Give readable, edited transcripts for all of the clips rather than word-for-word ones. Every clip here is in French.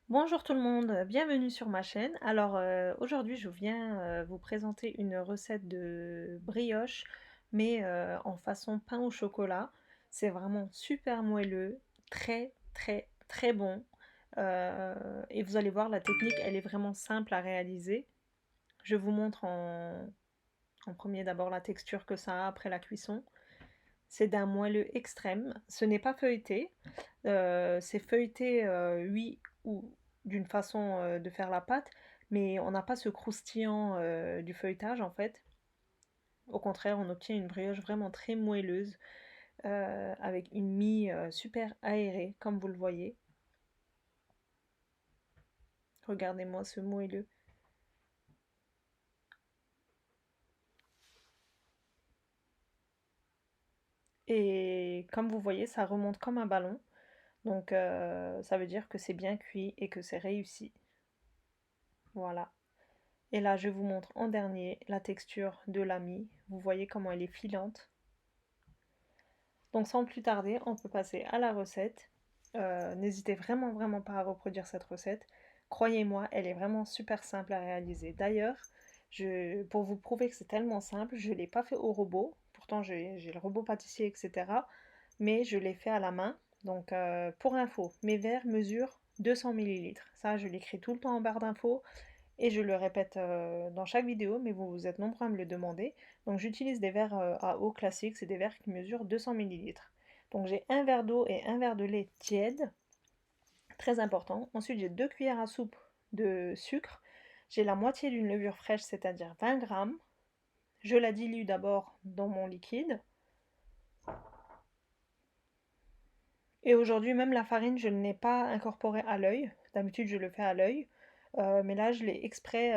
Bonjour tout le monde, bienvenue sur ma chaîne. Alors aujourd'hui je viens vous présenter une recette de brioche, mais en façon pain au chocolat. C'est vraiment super moelleux, très très très bon. Et vous allez voir, la technique elle est vraiment simple à réaliser. Je vous montre en premier d'abord la texture que ça a après la cuisson. C'est d'un moelleux extrême. Ce n'est pas feuilleté. C'est feuilleté, oui, ou d'une façon de faire la pâte, mais on n'a pas ce croustillant du feuilletage en fait. Au contraire, on obtient une brioche vraiment très moelleuse, avec une mie super aérée, comme vous le voyez. Regardez-moi ce moelleux. Et comme vous voyez, ça remonte comme un ballon. Donc ça veut dire que c'est bien cuit et que c'est réussi. Voilà. Et là, je vous montre en dernier la texture de la mie. Vous voyez comment elle est filante. Donc sans plus tarder, on peut passer à la recette. N'hésitez vraiment vraiment pas à reproduire cette recette. Croyez-moi, elle est vraiment super simple à réaliser. D'ailleurs, pour vous prouver que c'est tellement simple, je ne l'ai pas fait au robot. Pourtant, j'ai le robot pâtissier, etc. Mais je l'ai fait à la main. Donc pour info, mes verres mesurent 200 millilitres. Ça, je l'écris tout le temps en barre d'infos. Et je le répète dans chaque vidéo, mais vous êtes nombreux à me le demander. Donc j'utilise des verres à eau classiques, c'est des verres qui mesurent 200 millilitres. Donc j'ai un verre d'eau et un verre de lait tiède, très important. Ensuite j'ai 2 cuillères à soupe de sucre. J'ai la moitié d'une levure fraîche, c'est-à-dire 20 grammes. Je la dilue d'abord dans mon liquide. Et aujourd'hui, même la farine, je ne l'ai pas incorporée à l'œil. D'habitude, je le fais à l'œil. Mais là, je l'ai exprès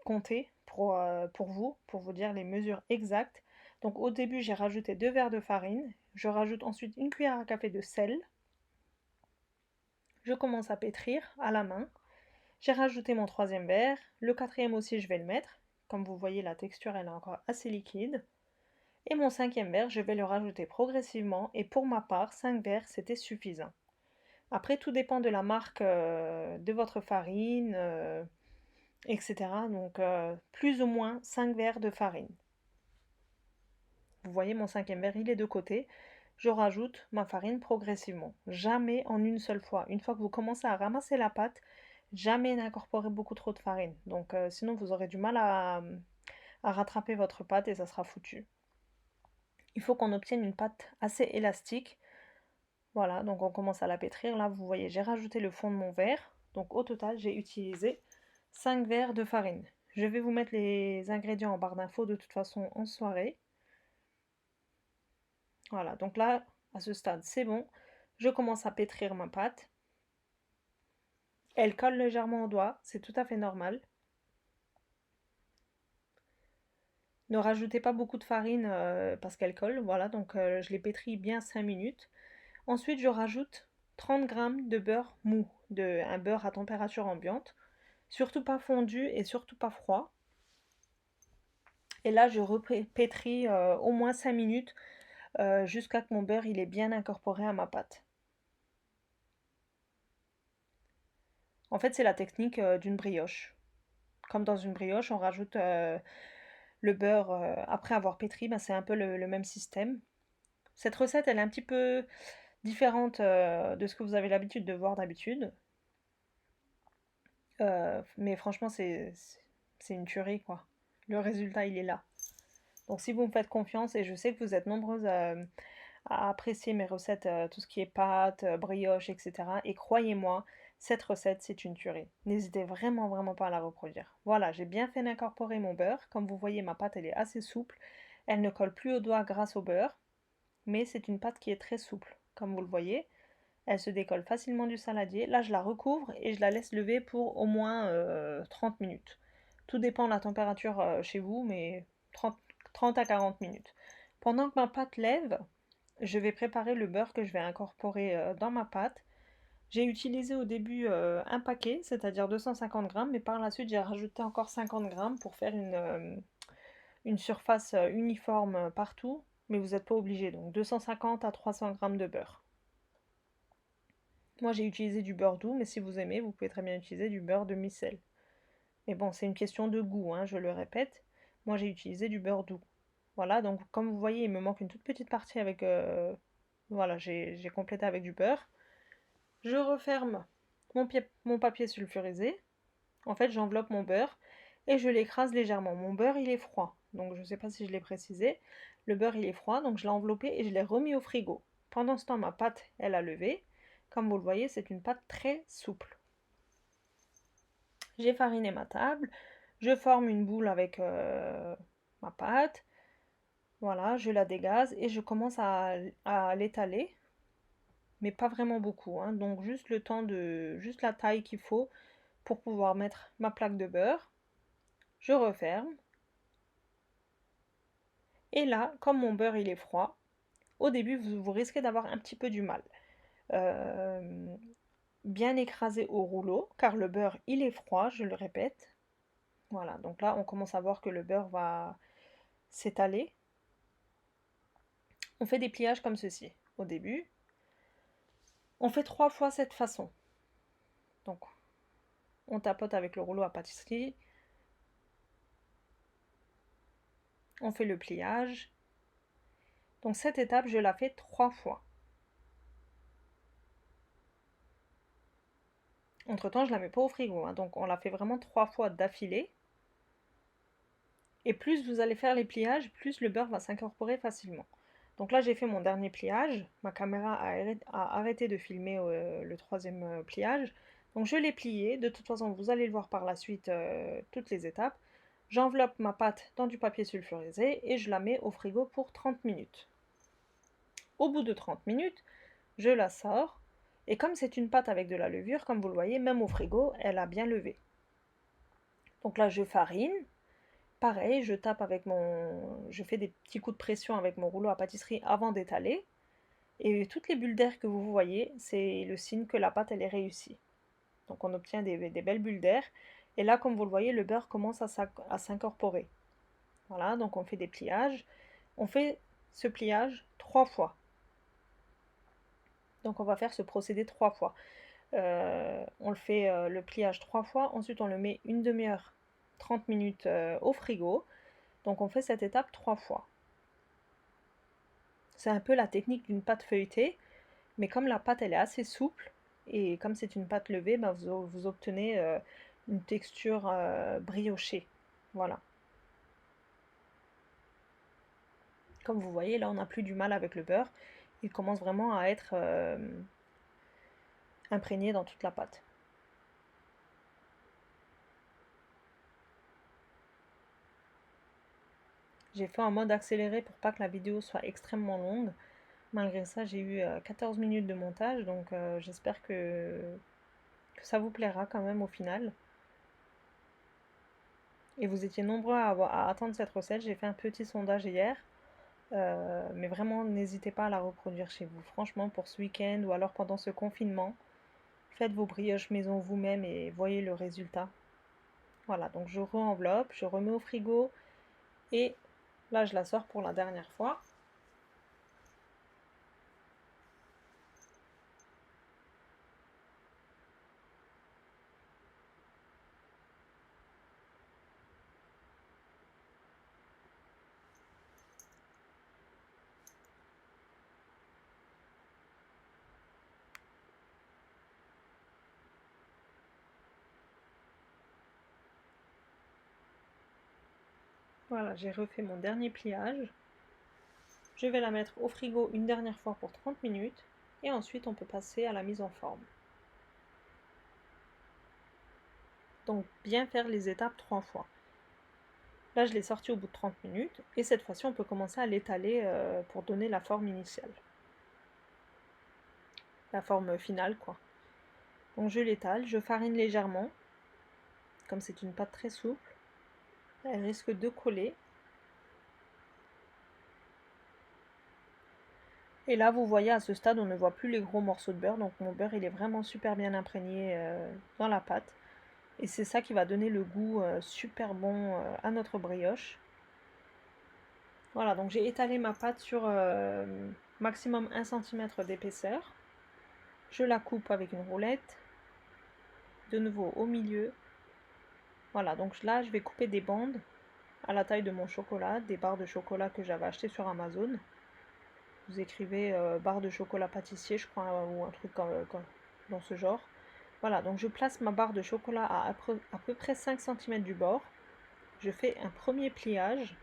compté pour vous, pour vous dire les mesures exactes. Donc au début, j'ai rajouté 2 verres de farine. Je rajoute ensuite une cuillère à café de sel. Je commence à pétrir à la main. J'ai rajouté mon troisième verre. Le quatrième aussi, je vais le mettre. Comme vous voyez, la texture, elle est encore assez liquide. Et mon cinquième verre, je vais le rajouter progressivement. Et pour ma part, 5 verres, c'était suffisant. Après, tout dépend de la marque de votre farine, etc. Donc, plus ou moins 5 verres de farine. Vous voyez, mon cinquième verre, il est de côté. Je rajoute ma farine progressivement. Jamais en une seule fois. Une fois que vous commencez à ramasser la pâte, jamais n'incorporez beaucoup trop de farine. Donc, sinon, vous aurez du mal à rattraper votre pâte et ça sera foutu. Il faut qu'on obtienne une pâte assez élastique. Voilà, donc on commence à la pétrir. Là, vous voyez, j'ai rajouté le fond de mon verre. Donc au total, j'ai utilisé 5 verres de farine. Je vais vous mettre les ingrédients en barre d'infos de toute façon en soirée. Voilà, donc là, à ce stade, c'est bon. Je commence à pétrir ma pâte. Elle colle légèrement au doigt, c'est tout à fait normal. Ne rajoutez pas beaucoup de farine parce qu'elle colle. Voilà, donc je les pétris bien 5 minutes. Ensuite, je rajoute 30 g de beurre mou, un beurre à température ambiante. Surtout pas fondu et surtout pas froid. Et là, je repétris au moins 5 minutes jusqu'à que mon beurre il est bien incorporé à ma pâte. En fait, c'est la technique d'une brioche. Comme dans une brioche, on rajoute le beurre après avoir pétri, ben, c'est un peu le même système. Cette recette, elle est un petit peu différente de ce que vous avez l'habitude de voir d'habitude. Mais franchement, c'est une tuerie, quoi. Le résultat, il est là. Donc si vous me faites confiance, et je sais que vous êtes nombreuses à apprécier mes recettes, tout ce qui est pâtes, brioche, etc. Et croyez-moi, cette recette, c'est une tuerie. N'hésitez vraiment, vraiment pas à la reproduire. Voilà, j'ai bien fait d'incorporer mon beurre. Comme vous voyez, ma pâte, elle est assez souple. Elle ne colle plus au doigt grâce au beurre, mais c'est une pâte qui est très souple. Comme vous le voyez, elle se décolle facilement du saladier. Là, je la recouvre et je la laisse lever pour au moins 30 minutes. Tout dépend de la température chez vous, mais 30 à 40 minutes. Pendant que ma pâte lève, je vais préparer le beurre que je vais incorporer dans ma pâte. J'ai utilisé au début un paquet, c'est-à-dire 250 grammes, mais par la suite j'ai rajouté encore 50 grammes pour faire une surface uniforme partout, mais vous n'êtes pas obligé, donc 250 à 300 grammes de beurre. Moi j'ai utilisé du beurre doux, mais si vous aimez, vous pouvez très bien utiliser du beurre de micelle. Mais bon, c'est une question de goût, hein, je le répète. Moi j'ai utilisé du beurre doux. Voilà, donc comme vous voyez, il me manque une toute petite partie avec... voilà, j'ai complété avec du beurre. Je referme mon papier sulfurisé. En fait, j'enveloppe mon beurre et je l'écrase légèrement. Mon beurre, il est froid, donc je ne sais pas si je l'ai précisé. Le beurre, il est froid, donc je l'ai enveloppé et je l'ai remis au frigo. Pendant ce temps, ma pâte, elle a levé. Comme vous le voyez, c'est une pâte très souple. J'ai fariné ma table. Je forme une boule avec ma pâte. Voilà, je la dégaze et je commence à l'étaler, mais pas vraiment beaucoup, hein. Donc juste le temps de, juste la taille qu'il faut pour pouvoir mettre ma plaque de beurre. Je referme. Et là, comme mon beurre il est froid, au début vous risquez d'avoir un petit peu du mal. Euh, Bien écraser au rouleau, car le beurre il est froid, je le répète. Voilà, donc là on commence à voir que le beurre va s'étaler. On fait des pliages comme ceci au début. On fait 3 fois cette façon. Donc on tapote avec le rouleau à pâtisserie. On fait le pliage. Donc cette étape, je la fais 3 fois. Entre-temps, je ne la mets pas au frigo, hein, donc on la fait vraiment 3 fois d'affilée. Et plus vous allez faire les pliages, plus le beurre va s'incorporer facilement. Donc là, j'ai fait mon dernier pliage. Ma caméra a arrêté de filmer le troisième pliage. Donc je l'ai plié. De toute façon, vous allez le voir par la suite, toutes les étapes. J'enveloppe ma pâte dans du papier sulfurisé et je la mets au frigo pour 30 minutes. Au bout de 30 minutes, je la sors. Et comme c'est une pâte avec de la levure, comme vous le voyez, même au frigo, elle a bien levé. Donc là, je farine. Pareil, je tape avec je fais des petits coups de pression avec mon rouleau à pâtisserie avant d'étaler. Et toutes les bulles d'air que vous voyez, c'est le signe que la pâte elle est réussie. Donc on obtient des belles bulles d'air. Et là, comme vous le voyez, le beurre commence à s'incorporer. Voilà, donc on fait des pliages. On fait ce pliage 3 fois. Donc on va faire ce procédé 3 fois. On le fait le pliage 3 fois. Ensuite, on le met une demi-heure, 30 minutes au frigo. Donc on fait cette étape 3 fois. C'est un peu la technique d'une pâte feuilletée, mais comme la pâte elle est assez souple, et comme c'est une pâte levée, ben vous obtenez une texture briochée. Voilà. Comme vous voyez, là on n'a plus du mal avec le beurre. Il commence vraiment à être imprégné dans toute la pâte. J'ai fait en mode accéléré pour pas que la vidéo soit extrêmement longue. Malgré ça, j'ai eu 14 minutes de montage, donc j'espère que ça vous plaira quand même au final. Et vous étiez nombreux à attendre cette recette. J'ai fait un petit sondage hier. Mais vraiment, n'hésitez pas à la reproduire chez vous. Franchement, pour ce week-end ou alors pendant ce confinement, faites vos brioches maison vous-même et voyez le résultat. Voilà, donc je re-enveloppe, je remets au frigo et là, je la sors pour la dernière fois. Voilà, j'ai refait mon dernier pliage. Je vais la mettre au frigo une dernière fois pour 30 minutes et ensuite on peut passer à la mise en forme. Donc bien faire les étapes 3 fois. Là, je l'ai sorti au bout de 30 minutes et cette fois-ci, on peut commencer à l'étaler pour donner la forme initiale. La forme finale, quoi. Donc je l'étale, je farine légèrement, comme c'est une pâte très souple, elle risque de coller. Et là, vous voyez, à ce stade, on ne voit plus les gros morceaux de beurre, donc mon beurre, il est vraiment super bien imprégné dans la pâte. Et c'est ça qui va donner le goût super bon à notre brioche. Voilà, donc j'ai étalé ma pâte sur maximum 1 cm d'épaisseur. Je la coupe avec une roulette, de nouveau au milieu. Voilà, donc là je vais couper des bandes à la taille de mon chocolat, des barres de chocolat que j'avais acheté sur Amazon. Vous écrivez barre de chocolat pâtissier, je crois, ou un truc dans ce genre. Voilà, donc je place ma barre de chocolat à peu près 5 cm du bord. Je fais un premier pliage.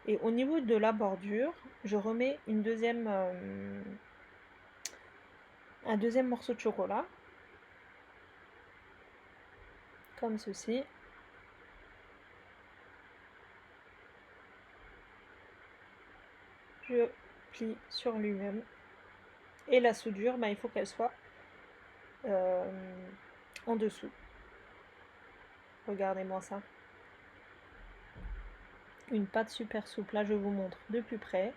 Et au niveau de la bordure, je remets un deuxième morceau de chocolat. Comme ceci. Je plie sur lui-même. Et la soudure, il faut qu'elle soit en dessous. Regardez-moi ça. Une pâte super souple. Là, je vous montre de plus près.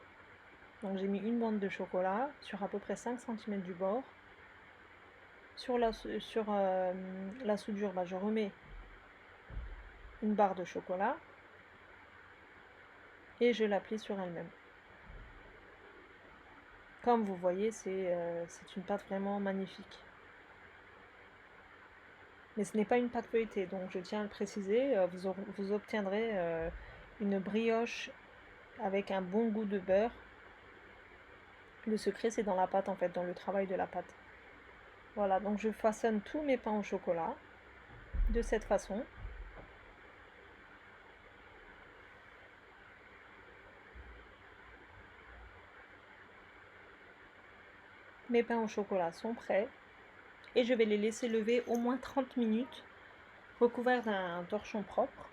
Donc, j'ai mis une bande de chocolat sur à peu près 5 cm du bord. Sur la soudure, je remets une barre de chocolat et je l'applique sur elle-même. Comme vous voyez, c'est une pâte vraiment magnifique. Mais ce n'est pas une pâte feuilletée, donc je tiens à le préciser, vous obtiendrez une brioche avec un bon goût de beurre. Le secret, c'est dans la pâte en fait, dans le travail de la pâte. Voilà, donc je façonne tous mes pains au chocolat de cette façon. Mes pains au chocolat sont prêts et je vais les laisser lever au moins 30 minutes recouverts d'un torchon propre.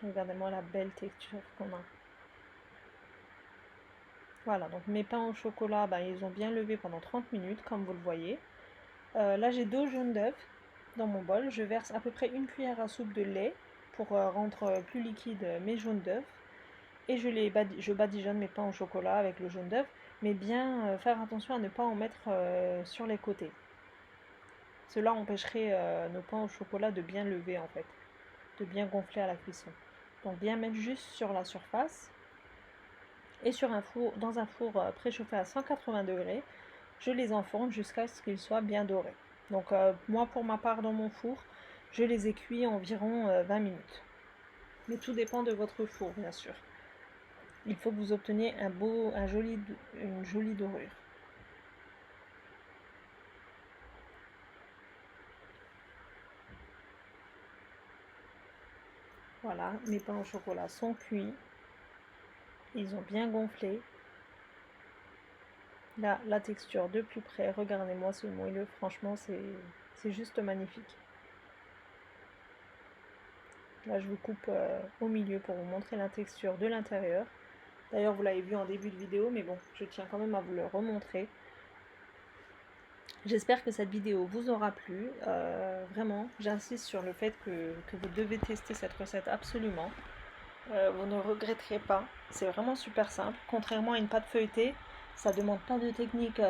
Regardez-moi la belle texture qu'on a. Voilà, donc mes pains au chocolat, ils ont bien levé pendant 30 minutes, comme vous le voyez. Là, j'ai 2 jaunes d'œufs dans mon bol. Je verse à peu près une cuillère à soupe de lait pour rendre plus liquide mes jaunes d'œufs. Et je badigeonne mes pains au chocolat avec le jaune d'œuf, mais bien faire attention à ne pas en mettre sur les côtés. Cela empêcherait nos pains au chocolat de bien lever en fait, de bien gonfler à la cuisson. Donc bien mettre juste sur la surface. Et dans un four préchauffé à 180 degrés, je les enfourne jusqu'à ce qu'ils soient bien dorés. Donc moi pour ma part dans mon four, je les ai cuits environ 20 minutes. Mais tout dépend de votre four bien sûr. Il faut que vous obteniez une jolie dorure. Voilà, mes pains au chocolat sont cuits. Ils ont bien gonflé. Là, la texture de plus près, regardez-moi ce moelleux, franchement c'est juste magnifique. Là, je vous coupe au milieu pour vous montrer la texture de l'intérieur. D'ailleurs, vous l'avez vu en début de vidéo, mais bon, je tiens quand même à vous le remontrer. J'espère que cette vidéo vous aura plu. Vraiment, j'insiste sur le fait que vous devez tester cette recette absolument. Vous ne regretterez pas. C'est vraiment super simple. Contrairement à une pâte feuilletée, ça ne demande pas de technique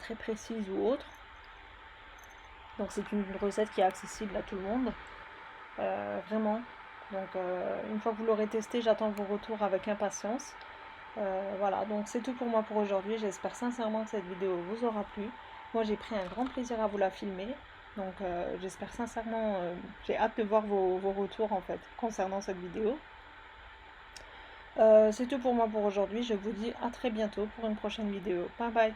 très précise ou autre. Donc c'est une recette qui est accessible à tout le monde. Vraiment. Donc une fois que vous l'aurez testé, j'attends vos retours avec impatience. Voilà, donc c'est tout pour moi pour aujourd'hui. J'espère sincèrement que cette vidéo vous aura plu. Moi j'ai pris un grand plaisir à vous la filmer. Donc j'espère sincèrement, j'ai hâte de voir vos retours en fait concernant cette vidéo. C'est tout pour moi pour aujourd'hui. Je vous dis à très bientôt pour une prochaine vidéo. Bye bye.